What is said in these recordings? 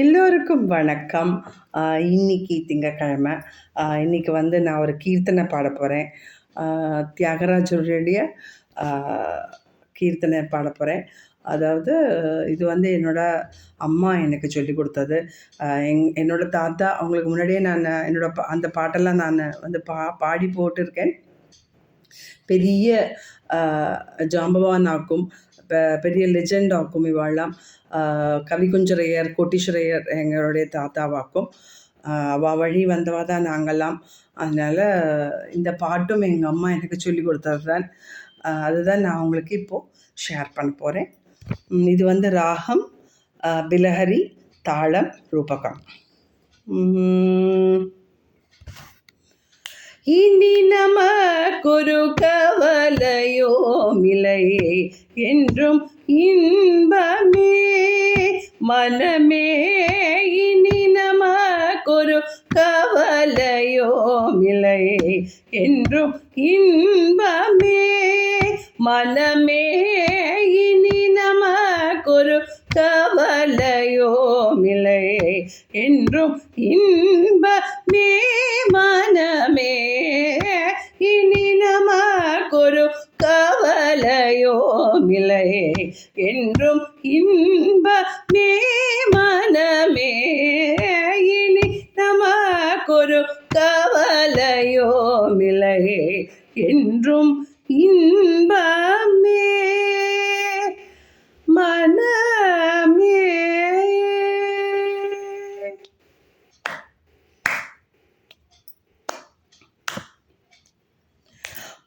எல்லோருக்கும் வணக்கம். இன்னைக்கு திங்கட்கிழமை. இன்னைக்கு நான் ஒரு கீர்த்தனை பாடப் போகிறேன். தியாகராஜருடைய ஆ, கீர்த்தனை பாடப் போகிறேன். அதாவது இது என்னோட அம்மா எனக்கு சொல்லிக் கொடுத்தது. என்னோட தாத்தா அவங்களுக்கு முன்னாடியே நான் அந்த பாட்டெல்லாம் நான் பாடி போட்டிருக்கேன். பெரிய ஜாம்பவான் ஆக்கும், பெரிய லெஜெண்ட் ஆக்கும். இவாள்லாம் கவிக்குஞ்சரையர், கோட்டீஸ்வரையர் எங்களுடைய தாத்தாவாக்கும். அவள் வழி வந்தவா தான் நாங்கள்லாம். அதனால் இந்த பாட்டும் எங்கள் அம்மா எனக்கு சொல்லி கொடுத்தது தான். அதுதான் நான் உங்களுக்கு இப்போது ஷேர் பண்ண போகிறேன். இது ராகம் பிலஹரி, தாளம் ரூபகம். இனி நமக்கொரு கவலையோமில்லையே என்றும் இன்பமே மனமே. இனி நமக்கொரு கவலையோமில்லையே என்றும் இன்பமே மனமே. இனி நமக்கொரு கவலையோமில்லையே என்றும் இன்பமே மனமே. இனி நமக்கொரு கவலையோமில்லையே என்றும் இன்பமே மனமே. இனி நமக்கொரு கவலையோமில்லையே என்றும் இன்பமே மனமே.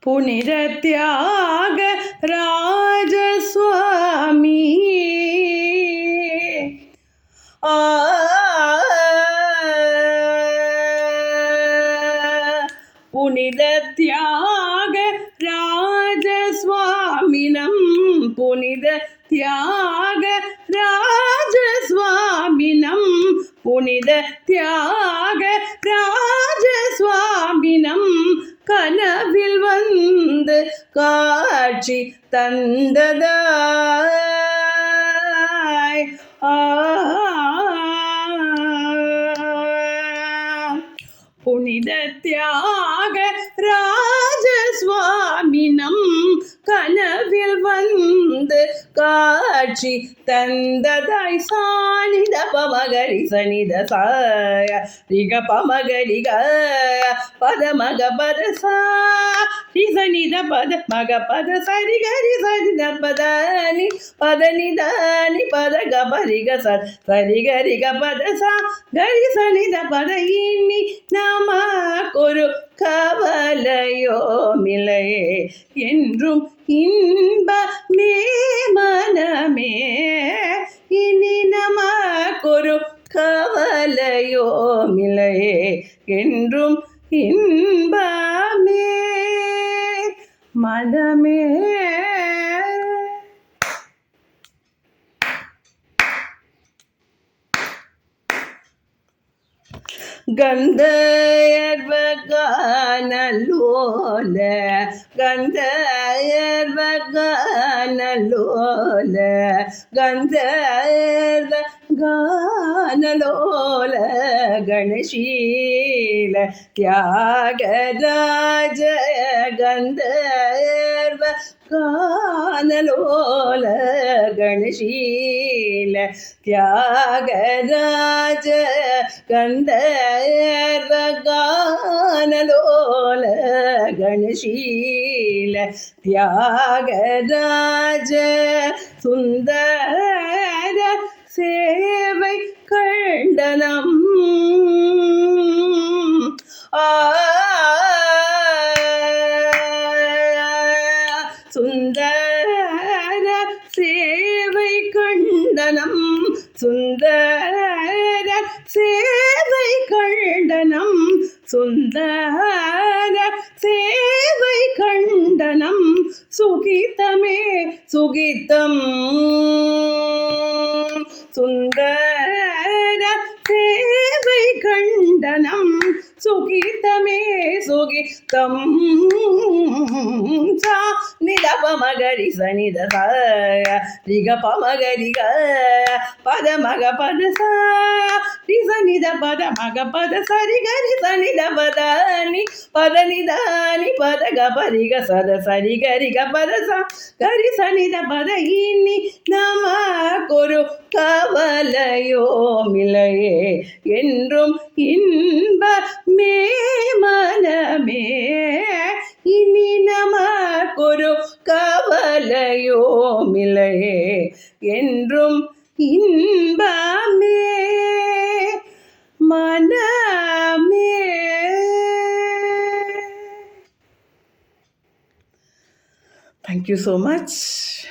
புனித தியாக ராஜசுவாமி புனித தியாக ராஜசுவாமினம் புனித தியாக ராஜசுவாமினம் புனித தியாக ராஜசுவாமினம் கனவில் வந்து காட்சி தந்ததாய். புனித தியாக ராஜசுவாமினம் கனவில் வந்து காட்சி தந்ததாய். சானித பமகரி சனித சாய ரிக பமகரி க பத மக பத சா ரிசனித பத மக பத சரி கரி சரித பதனி பதனிதானி பத கபரி க சரி கரி க பத சா கரி சனித பத. இனி நமக்கொரு கவலையோமில்லையே என்றும் இன்பமே மனமே. இனி நமக்கொரு கவலையோமில்லையே என்றும் இன்பமே மனமே. கந்தயர்வகானலோல கந்தயர்வகானலோல கந்தயர்வகானலோல கணசீல தியாகராஜ கந்தயர்வகானலோல கணசீல தியாகராஜ கந்தயர்வகானலோல கணசீல தியாகராஜ சுந்தர சேவை கண்டனம் சுந்தர சேவை கண்டனம் சுந்தர சேவை கண்டனம் சுந்தர சேவை கண்டனம் சுகிதமே சுகிதம். சுந்தர சேவை கண்டனம் சுகீதமே சுகிதம் சா நித பமகரி சனித ரிக பமகரிக பத மக பத சா ரிச நித பத மக பத சரி கரி சனித பதானி பத நிதானி பத கபரிக சத சரி கரி கபத சா கரி சனித பத இனி நமக்கொரு கவலையோமில்லையே என்றும் இன்பமே மனமே இனி நமக்கொரு கவலையோமில்லையே என்றும் இன்பமே மனமே. Thank you so much.